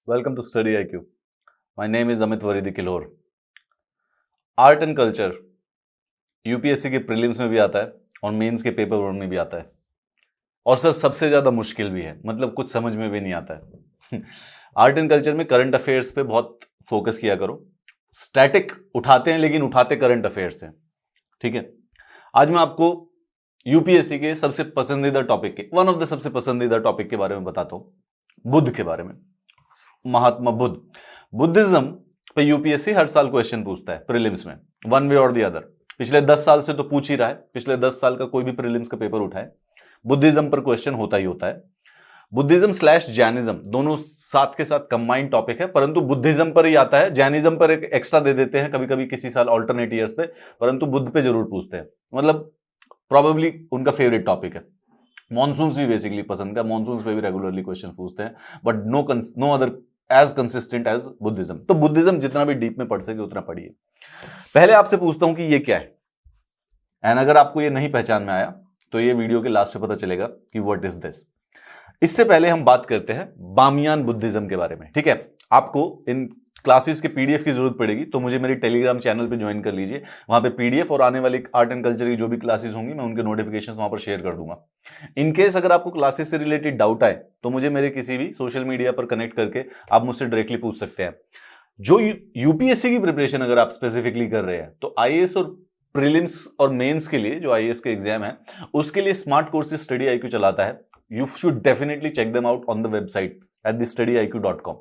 Welcome to Study IQ. My name is Amit Varidi Kilor. Art and culture UPSC के prelims में भी आता है और मेंस के पेपर वन में भी आता है और सर सबसे ज्यादा मुश्किल भी है, मतलब कुछ समझ में भी नहीं आता है। आर्ट एंड कल्चर में करंट अफेयर्स पे बहुत फोकस किया करो। स्टैटिक उठाते हैं लेकिन उठाते करंट अफेयर्स हैं, ठीक है। आज मैं आपको यूपीएससी के सबसे पसंदीदा टॉपिक के वन ऑफ द सबसे पसंदीदा टॉपिक के बारे में बताता हूं, बुद्ध के बारे में। महात्मा बुद्ध, बुद्धिज्म पे यूपीएससी हर साल क्वेश्चन पूछता है प्रीलिम्स में, वन वे और द अदर। पिछले 10 साल से तो पूछ ही रहा है, पिछले 10 साल का कोई भी प्रीलिम्स का पेपर उठाए बुद्धिज्म पर क्वेश्चन होता ही होता है। बुद्धिज्म / जैनिज्म दोनों साथ के साथ कंबाइंड टॉपिक है, परंतु बुद्धिज्म पर ही आता है। जैनिज्म पर एक एक्स्ट्रा दे देते हैं कभी कभी किसी साल ऑल्टरनेट ईयर्स पे, परंतु बुद्ध पे जरूर पूछते हैं, मतलब प्रोबेबली उनका फेवरेट टॉपिक है। मॉनसून्स भी बेसिकली पसंद है, मॉनसून्स पे भी रेगुलरली क्वेश्चन पूछते हैं, but no other as consistent as Buddhism. तो बुद्धिज्म जितना भी डीप में पढ़ सके उतना पढ़िए। पहले आपसे पूछता हूं कि ये क्या है, एंड अगर आपको ये नहीं पहचान में आया तो ये वीडियो के लास्ट में पता चलेगा कि व्हाट इज दिस। इससे पहले हम बात करते हैं बामियान बुद्धिज्म के बारे में, ठीक है। आपको इन क्लासेस के पीडीएफ की जरूरत पड़ेगी तो मुझे मेरे टेलीग्राम चैनल पे ज्वाइन कर लीजिए। वहां पे पीडीएफ और आने वाली आर्ट एंड कल्चर की जो भी क्लासेस होंगी मैं उनके नोटिफिकेशंस वहां पर शेयर कर दूंगा। इन केस अगर आपको क्लासेस से रिलेटेड डाउट आए तो मुझे मेरे किसी भी सोशल मीडिया पर कनेक्ट करके आप मुझसे डायरेक्टली पूछ सकते हैं। जो यूपीएससी की प्रिपरेशन अगर आप स्पेसिफिकली कर रहे हैं तो आईएएस और प्रीलिम्स और मेंस के लिए जो आईएएस के एग्जाम है उसके लिए स्मार्ट कोर्सेज स्टडी आईक्यू चलाता है। You should definitely check them out on the website at thestudyIQ.com।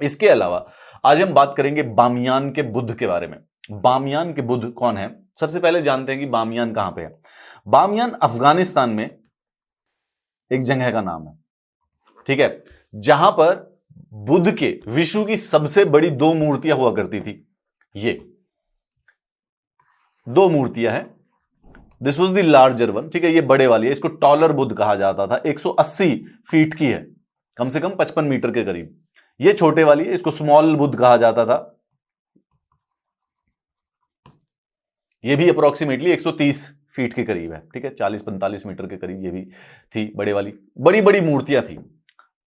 इसके अलावा आज हम बात करेंगे बामियान के बुद्ध के बारे में। बामियान के बुद्ध कौन है, सबसे पहले जानते हैं कि बामियान कहां पे है। बामियान अफगानिस्तान में एक जगह का नाम है, ठीक है, जहां पर बुद्ध के विश्व की सबसे बड़ी 2 मूर्तियां हुआ करती थी। ये 2 मूर्तियां हैं, this was the larger one, ठीक है, ये बड़े वाली है, इसको टॉलर बुद्ध कहा जाता था। 180 फीट की है, कम से कम 55 मीटर के करीब। ये छोटे वाली है, इसको स्मॉल बुद्ध कहा जाता था। ये भी अप्रोक्सीमेटली 130 फीट के करीब है, ठीक है, 40-45 मीटर के करीब ये भी थी बड़े वाली। बड़ी बड़ी मूर्तियां थी।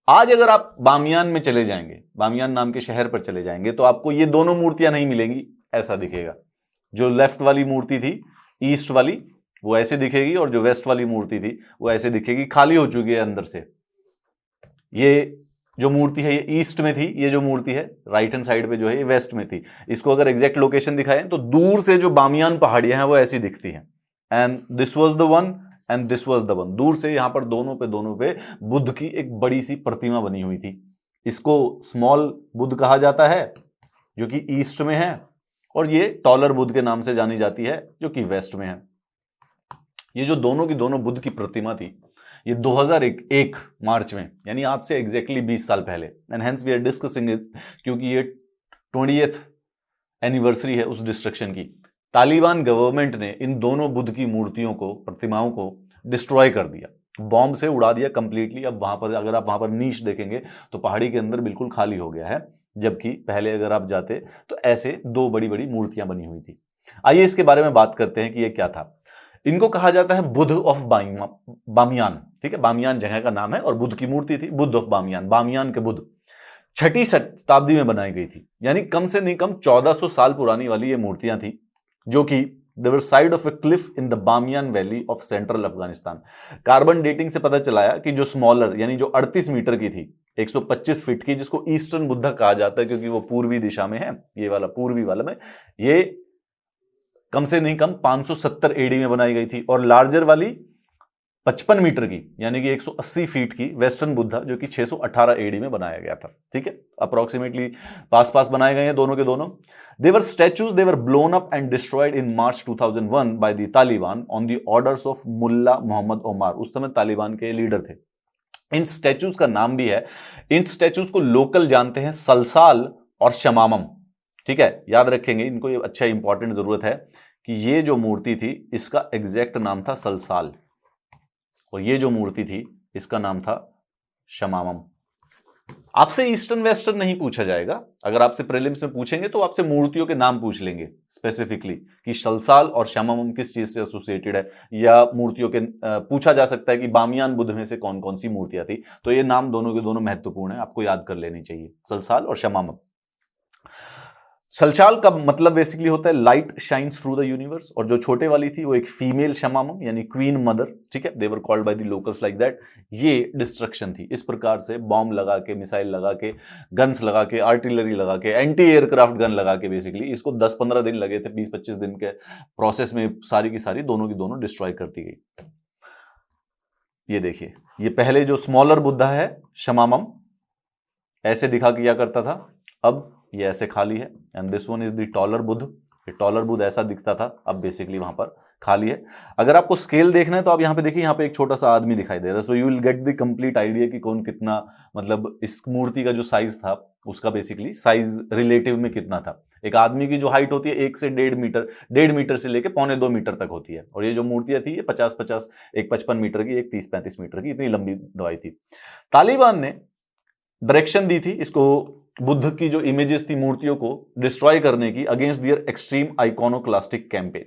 आज अगर आप बामियान में चले जाएंगे, बामियान नाम के शहर पर चले जाएंगे तो आपको ये दोनों मूर्तियां नहीं मिलेंगी। ऐसा दिखेगा, जो लेफ्ट वाली मूर्ति थी ईस्ट वाली वो ऐसे दिखेगी और जो वेस्ट वाली मूर्ति थी वो ऐसे दिखेगी, खाली हो चुकी है अंदर से। ये जो मूर्ति है ये ईस्ट में थी, ये जो मूर्ति है राइट हैंड साइड पे जो है ये वेस्ट में थी। इसको अगर एग्जैक्ट लोकेशन दिखाएं तो दूर से जो बामियान पहाड़ियां हैं वो ऐसी दिखती हैं। And this was the one and this was the one. दूर से यहां पर दोनों पे बुद्ध की एक बड़ी सी प्रतिमा बनी हुई थी। इसको स्मॉल बुद्ध कहा जाता है जो कि ईस्ट में है, और ये टॉलर बुद्ध के नाम से जानी जाती है जो कि वेस्ट में है। ये जो दोनों की दोनों बुद्ध की प्रतिमा थी ये 2001 मार्च में, यानी आज से एग्जैक्टली 20 साल पहले, and hence we are discussing it क्योंकि ये 20th एनिवर्सरी है उस डिस्ट्रक्शन की। तालिबान गवर्नमेंट ने इन दोनों बुद्ध की मूर्तियों को, प्रतिमाओं को डिस्ट्रॉय कर दिया, बॉम्ब से उड़ा दिया कंप्लीटली। अब वहां पर अगर आप वहां पर नीश देखेंगे तो पहाड़ी के अंदर बिल्कुल खाली हो गया है, जबकि पहले अगर आप जाते तो ऐसे 2 बड़ी बड़ी मूर्तियां बनी हुई थी। आइए इसके बारे में बात करते हैं कि ये क्या था। इनको कहा जाता है बुद्ध ऑफ बामियान, ठीक है, बामियान जगह का नाम है और बुद्ध की मूर्ति थी, बुद्ध ऑफ बामियान, बामियान के बुद्ध। 6ठी शताब्दी में बनाई गई थी, यानी कम से नहीं कम 1400 साल पुरानी वाली ये मूर्तियां थी, जो कि they were side of a cliff in the Bamiyan valley of central Afghanistan. Carbon dating से पता चला कि जो स्मॉलर यानी जो 38 मीटर की थी, 125 फीट की, जिसको ईस्टर्न बुद्धा कहा जाता है क्योंकि वो पूर्वी दिशा में है, ये वाला पूर्वी वाला में, ये कम से नहीं कम 570 एडी में बनाई गई थी। और लार्जर वाली 55 मीटर की यानी कि 180 फीट की वेस्टर्न बुद्धा जो कि 618 एडी में बनाया गया था, ठीक है, अप्रोक्सीमेटली पास बनाए गए हैं दोनों के दोनों। They were statues, they were blown up and destroyed in March 2001 by the Taliban on the orders of Mullah Mohammad Omar. उस समय तालिबान के लीडर थे। इन स्टैच्यूज का नाम भी है, इन स्टैच्यूज को लोकल जानते हैं सलसाल और शमामम, ठीक है, याद रखेंगे इनको, ये अच्छा इंपॉर्टेंट जरूरत है कि ये जो मूर्ति थी इसका एग्जैक्ट नाम था सलसाल और ये जो मूर्ति थी इसका नाम था शमामम। आपसे ईस्टर्न वेस्टर्न नहीं पूछा जाएगा। अगर आपसे प्रीलिम्स में पूछेंगे तो आपसे मूर्तियों के नाम पूछ लेंगे स्पेसिफिकली कि सलसाल और श्यामामम किस चीज से एसोसिएटेड है, या मूर्तियों के पूछा जा सकता है कि बामियान बुद्ध में से कौन कौन सी मूर्तियां थी। तो ये नाम दोनों के दोनों महत्वपूर्ण है, आपको याद कर लेनी चाहिए, सलसाल और श्यामामम। सलचाल का मतलब बेसिकली होता है light shines through the universe, और जो छोटे वाली थी वो एक फीमेल शमामम यानी क्वीन मदर, ठीक है, they were called by the locals like that. ये डिस्ट्रक्शन थी। इस प्रकार से बॉम्ब लगा के, मिसाइल लगा के, गन्स लगा के, आर्टिलरी लगा के, एंटी एयरक्राफ्ट गन लगा के, बेसिकली इसको 10-15 दिन लगे थे, 20-25 दिन के प्रोसेस में सारी की सारी दोनों की दोनों डिस्ट्रॉय कर दी गई। ये देखिए, ये पहले जो स्मॉलर बुद्धा है शमामम, ऐसे दिखा किया करता था, अब ये ऐसे खाली है। And this one is the taller Buddha, ये टॉलर बुद्ध ऐसा दिखता था, अब बेसिकली वहां पर खाली है। अगर आपको स्केल देखना है तो आप यहां पे देखिए, यहां पे एक छोटा सा आदमी दिखाई दे रहा है, so you will get the complete idea कि कौन कितना, मतलब इस मूर्ति का जो साइज था उसका बेसिकली साइज रिलेटिव में कितना था। एक आदमी की जो हाइट होती है 1 से 1.5 मीटर, 1.5 मीटर से लेकर 1.25 मीटर तक होती है, और ये जो मूर्तियां थी ये 50-50, एक 55 मीटर की, एक 30-35 मीटर की, इतनी लंबी दवाई थी। तालिबान ने डायरेक्शन दी थी इसको, बुद्ध की जो इमेजेस थी मूर्तियों को डिस्ट्रॉय करने की, अगेंस्ट दियर एक्सट्रीम आइकोनोक्लास्टिक कैंपेन।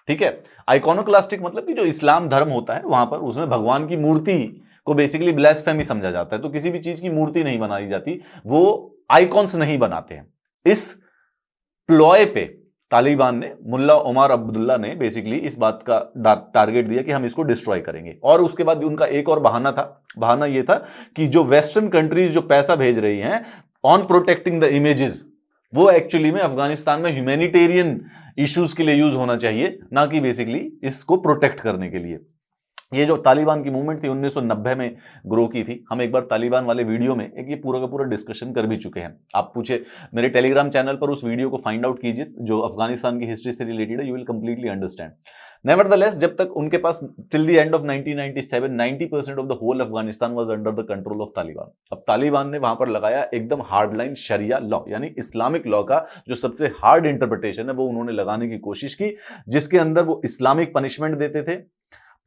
ठीक है, आइकोनोक्लास्टिक मतलब कि जो इस्लाम धर्म होता है वहां पर उसमें भगवान की मूर्ति को बेसिकली ब्लास्फेमी समझा जाता है, तो किसी भी चीज की मूर्ति नहीं बनाई जाती, वो आइकॉन्स नहीं बनाते हैं। इस प्लॉय पे तालिबान ने, मुल्ला उमर अब्दुल्ला ने बेसिकली इस बात का टारगेट दिया कि हम इसको डिस्ट्रॉय करेंगे। और उसके बाद उनका एक और बहाना था, बहाना यह था कि जो वेस्टर्न कंट्रीज जो पैसा भेज रही हैं ऑन प्रोटेक्टिंग द इमेजेस, वो एक्चुअली में अफगानिस्तान में ह्यूमैनिटेरियन इश्यूज के लिए यूज होना चाहिए, ना कि बेसिकली इसको प्रोटेक्ट करने के लिए। ये जो तालिबान की मूवमेंट थी 1990 में ग्रो की थी। हम एक बार तालिबान वाले वीडियो में एक ये पूरा का पूरा डिस्कशन कर भी चुके हैं। आप पूछे मेरे टेलीग्राम चैनल पर उस वीडियो को फाइंड आउट कीजिए जो अफगानिस्तान की हिस्ट्री से रिलेटेड है, you will completely understand. Nevertheless, जब तक उनके पास till the end of 1997 90% of the whole Afghanistan was under the control of Taliban. अब तालिबान ने वहां पर लगाया एकदम हार्ड लाइन शरिया लॉ, यानी इस्लामिक लॉ का जो सबसे हार्ड इंटरप्रिटेशन है वो उन्होंने लगाने की कोशिश की, जिसके अंदर वो इस्लामिक पनिशमेंट देते थे,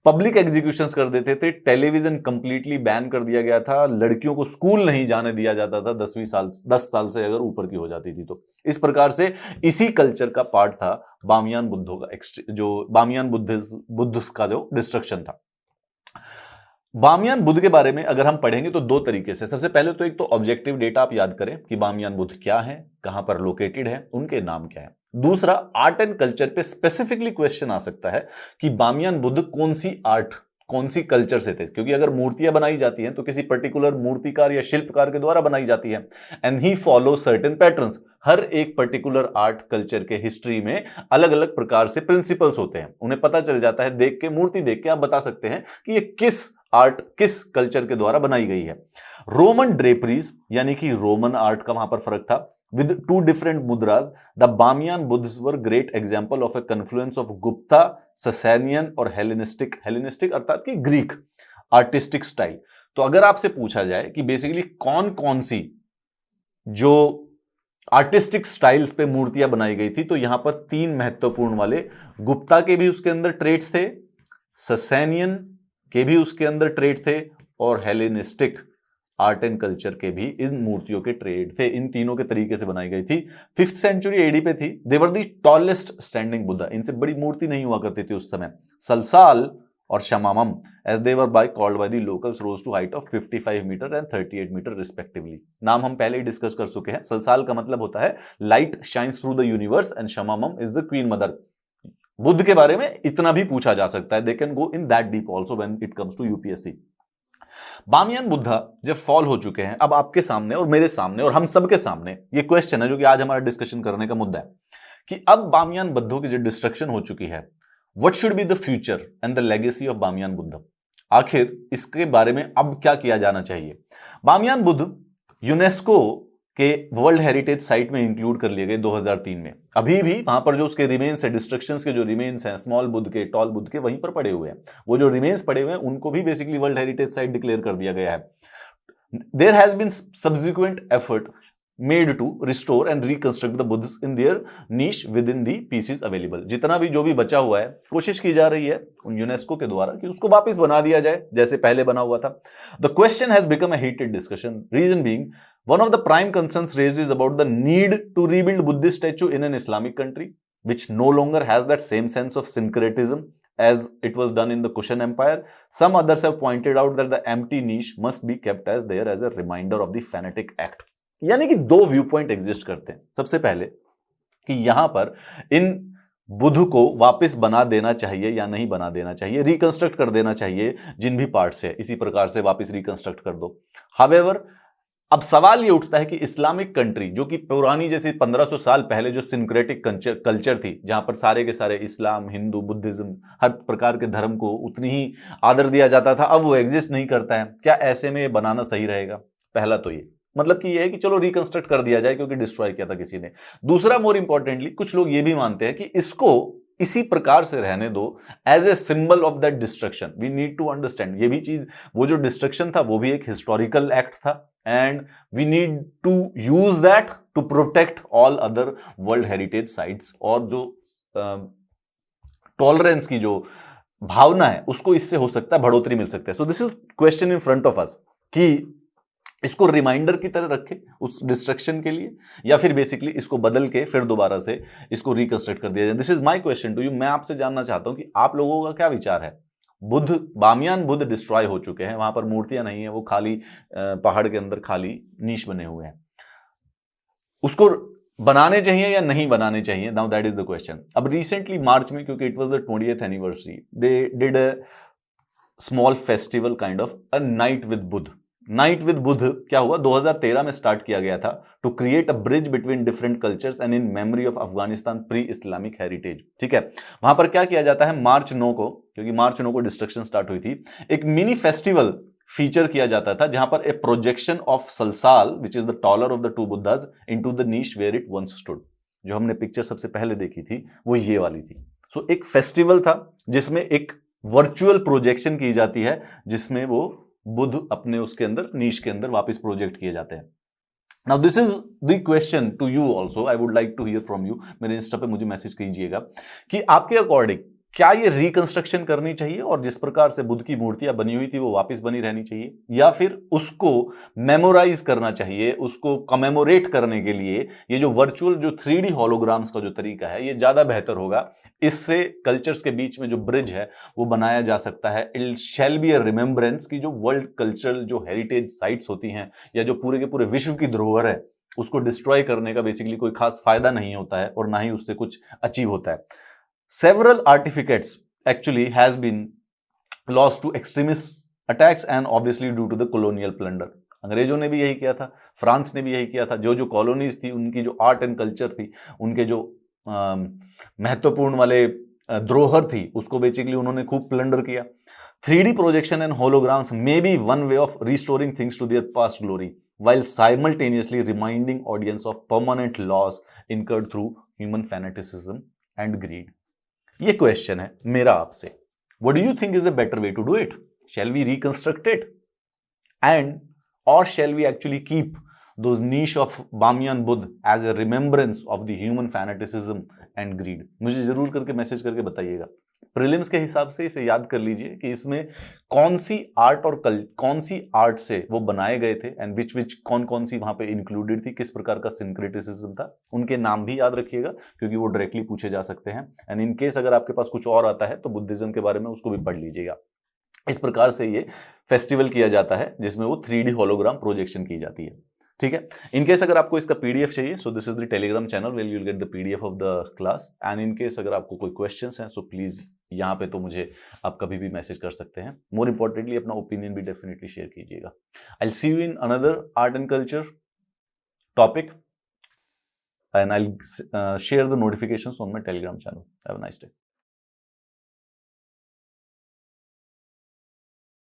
पब्लिक एग्जीक्यूशंस कर देते थे, टेलीविजन कंप्लीटली बैन कर दिया गया था, लड़कियों को स्कूल नहीं जाने दिया जाता था 10 साल से अगर ऊपर की हो जाती थी तो। इस प्रकार से इसी कल्चर का पार्ट था बामियान बुद्धों का, जो बामियान बुद्ध का जो डिस्ट्रक्शन था। बामियान बुद्ध के बारे में अगर हम पढ़ेंगे तो दो तरीके से। सबसे पहले तो एक तो ऑब्जेक्टिव डेटा आप याद करें कि बामियान बुद्ध क्या है, कहां पर लोकेटेड है, उनके नाम क्या है। दूसरा, आर्ट एंड कल्चर पे स्पेसिफिकली क्वेश्चन आ सकता है कि बामियान बुद्ध कौन सी आर्ट, कौन सी कल्चर से थे, क्योंकि अगर मूर्तियां बनाई जाती हैं तो किसी पर्टिकुलर मूर्तिकार या शिल्पकार के द्वारा बनाई जाती है, एंड ही फॉलो सर्टेन पैटर्न्स। हर एक पर्टिकुलर आर्ट कल्चर के हिस्ट्री में अलग अलग प्रकार से प्रिंसिपल्स होते हैं, उन्हें पता चल जाता है, देख के, मूर्ति देख के आप बता सकते हैं कि ये किस आर्ट, किस कल्चर के द्वारा बनाई गई है। रोमन ड्रेपरीज यानी कि रोमन आर्ट का वहां पर फर्क था, with two different mudras. The Bamiyan Buddhas were great example of a confluence of Gupta, Sasanian और Hellenistic अर्थात कि ग्रीक आर्टिस्टिक स्टाइल। तो अगर आपसे पूछा जाए कि बेसिकली कौन कौन सी जो आर्टिस्टिक स्टाइल्स पे मूर्तियां बनाई गई थी, तो यहां पर 3 महत्वपूर्ण वाले, गुप्ता के भी उसके अंदर ट्रेड्स थे, ससैनियन के भी उसके अंदर ट्रेड थे, और हेलेनिस्टिक आर्ट एंड कल्चर के भी इन मूर्तियों के ट्रेड थे। इन तीनों के तरीके से बनाई गई थी। 5th सेंचुरी एडी पे थी। They were the tallest standing Buddha, इनसे बड़ी मूर्ति नहीं हुआ करती थी उस समय। सलसाल और Shamama as they were by called by the locals rose to height of 55 metre and 38 metre respectively. नाम हम पहले ही डिस्कस कर चुके हैं। सलसाल का मतलब होता है light shines through the universe, and Shamama is the queen mother. Buddha के बारे में इतना भी पूछा जा सकता है, they can go in that deep also when it comes to UPSC. Bamiyan Buddha जब फॉल हो चुके हैं, अब आपके सामने और मेरे सामने और हम सबके सामने ये क्वेश्चन है जो कि आज हमारा डिस्कशन करने का मुद्दा है कि अब बामियान बुद्धों की जो डिस्ट्रक्शन हो चुकी है, what should be the future and the legacy of Bamiyan Buddha. आखिर इसके बारे में अब क्या किया जाना चाहिए। बामियान बुद्ध यूनेस्को के वर्ल्ड हेरिटेज साइट में इंक्लूड कर लिए गए 2003 में। अभी भी वहां पर जो उसके रिमेन्स है, डिस्ट्रक्शंस के जो रिमेन्स हैं, स्मॉल बुद्ध के, टॉल बुद्ध के, वहीं पर पड़े हुए हैं। वो जो रिमेन्स पड़े हुए हैं उनको भी basically world heritage site declare कर दिया गया है। There has been subsequent effort made to restore and reconstruct the Buddhas in their niche within the pieces available। जितना भी जो भी बचा हुआ है कोशिश की जा रही है यूनेस्को के द्वारा कि उसको वापस बना दिया जाए जैसे पहले बना हुआ था। The question has become a heated discussion, reason being one of the prime concerns raised is about the need to rebuild Buddhist statue in an Islamic country which no longer has that same sense of syncretism as it was done in the Kushan Empire. Some others have pointed out that the empty niche must be kept as there as a reminder of the fanatic act। यानी कि दो view point exist करते हैं। सबसे पहले कि यहां पर इन बुद्ध को वापस बना देना चाहिए या नहीं बना देना चाहिए, रिकंस्ट्रक्ट कर देना चाहिए जिन भी पार्ट्स है इसी प्रकार से वापस रिकंस्ट्रक्ट कर दो। हावेवर अब सवाल ये उठता है कि इस्लामिक कंट्री जो कि पुरानी जैसे 1500 साल पहले जो सिंक्रेटिक कल्चर थी जहां पर सारे के सारे इस्लाम, हिंदू, बुद्धिज्म हर प्रकार के धर्म को उतनी ही आदर दिया जाता था, अब वो एग्जिस्ट नहीं करता है। क्या ऐसे में बनाना सही रहेगा? पहला तो ये मतलब कि ये है कि चलो रिकंस्ट्रक्ट कर दिया जाए क्योंकि डिस्ट्रॉय किया था किसी ने। दूसरा मोर इंपॉर्टेंटली कुछ लोग ये भी मानते हैं कि इसको इसी प्रकार से रहने दो as a symbol of that destruction. We need to understand ये भी चीज, वो जो डिस्ट्रक्शन था वो भी एक हिस्टोरिकल एक्ट था and we need to use that to protect all other world heritage sites. और जो टॉलरेंस की जो भावना है उसको इससे हो सकता है बढ़ोतरी मिल सकता है। सो this is question in front of us कि इसको रिमाइंडर की तरह रखें उस डिस्ट्रक्शन के लिए या फिर बेसिकली इसको बदल के फिर दोबारा से इसको रिकंस्ट्रक्ट कर दिया जाए। This is my question to you. मैं आपसे जानना चाहता हूं कि आप लोगों का क्या विचार है। बुद्ध, बामियान बुद्ध डिस्ट्रॉय हो चुके हैं, वहां पर मूर्तियां नहीं है, वो खाली पहाड़ के अंदर खाली नीश बने हुए हैं, उसको बनाने चाहिए या नहीं बनाने चाहिए? Now that is the question. अब रिसेंटली मार्च में, क्योंकि it was the 20th anniversary, they did a small festival kind of a night with Buddha. Night with Buddha क्या हुआ, 2013 में स्टार्ट किया गया था to create a bridge between different cultures and in memory of Afghanistan pre Islamic heritage. ठीक है, वहां पर क्या किया जाता है, मार्च 9 को, क्योंकि मार्च 9 को डिस्ट्रक्शन स्टार्ट हुई थी, एक मिनी फेस्टिवल फीचर किया जाता था जहां पर a projection of Salsal which is the taller of the two Buddhas into the niche where it once stood. जो हमने पिक्चर सबसे पहले देखी थी वो ये वाली थी। सो एक फेस्टिवल था जिसमें एक वर्चुअल प्रोजेक्शन की जाती है जिसमें वो बुद्ध अपने उसके अंदर नीश के अंदर वापस प्रोजेक्ट किए जाते हैं। Now this is the question to you also, I would like to hear from you. मेरे इंस्टा पे मुझे मैसेज कीजिएगा कि आपके अकॉर्डिंग क्या ये रिकंस्ट्रक्शन करनी चाहिए और जिस प्रकार से बुद्ध की मूर्तियां बनी हुई थी वो वापस बनी रहनी चाहिए, या फिर उसको मेमोराइज करना चाहिए, उसको कमेमोरेट करने के लिए ये जो वर्चुअल जो 3D होलोग्राम्स का जो तरीका है ये ज्यादा बेहतर होगा। इससे कल्चर्स के बीच में जो ब्रिज है वो बनाया जा सकता है। It shall be a remembrance की जो वर्ल्ड कल्चरल जो हेरिटेज साइट्स होती हैं या जो पूरे के पूरे विश्व की धरोहर है उसको डिस्ट्रॉय करने का बेसिकली कोई खास फायदा नहीं होता है और ना ही उससे कुछ अचीव होता है। Several artifacts actually has been lost to extremist attacks and obviously due to the colonial plunder। अंग्रेजों ने भी यही किया था, फ्रांस ने भी यही किया था। जो जो कॉलोनीज थी उनकी जो आर्ट एंड कल्चर थी, उनके जो महत्वपूर्ण वाले धरोहर थी उसको बेसिकली उन्होंने खूब प्लंडर किया। 3D projection and holograms may be one way of restoring things to their past glory while simultaneously reminding audience of permanent loss incurred through human fanaticism and greed। ये क्वेश्चन है मेरा आपसे। What do you think is a better way to do it? Shall we reconstruct it? And or shall we actually keep those niche of Bamiyan Buddha as a remembrance of the human fanaticism and greed? मुझे जरूर करके message करके बताइएगा। Prelims के हिसाब से इसे याद कर लीजिए कि इसमें कौन सी आर्ट और कौन सी आर्ट से वो बनाए गए थे एंड विच कौन कौन सी वहां पे इंक्लूडेड थी, किस प्रकार का सिंक्रेटिसिज्म था। उनके नाम भी याद रखिएगा क्योंकि वो डायरेक्टली पूछे जा सकते हैं। एंड इन केस अगर आपके पास कुछ और आता है तो बुद्धिज्म के बारे में उसको भी पढ़ लीजिएगा। इस प्रकार से ये फेस्टिवल किया जाता है जिसमें वो 3D होलोग्राम प्रोजेक्शन की जाती है। ठीक है, इनकेस अगर आपको इसका पीडीएफ चाहिए so this is the Telegram channel where you will get the PDF of the class. And in case अगर आपको कोई क्वेश्चंस हैं सो प्लीज यहाँ पे तो मुझे आप कभी भी मैसेज कर सकते हैं। मोर इंपॉर्टेंटली अपना ओपिनियन भी डेफिनेटली शेयर कीजिएगा। I will see you in another art and culture topic and I will share the notifications on my Telegram channel. Have a nice day.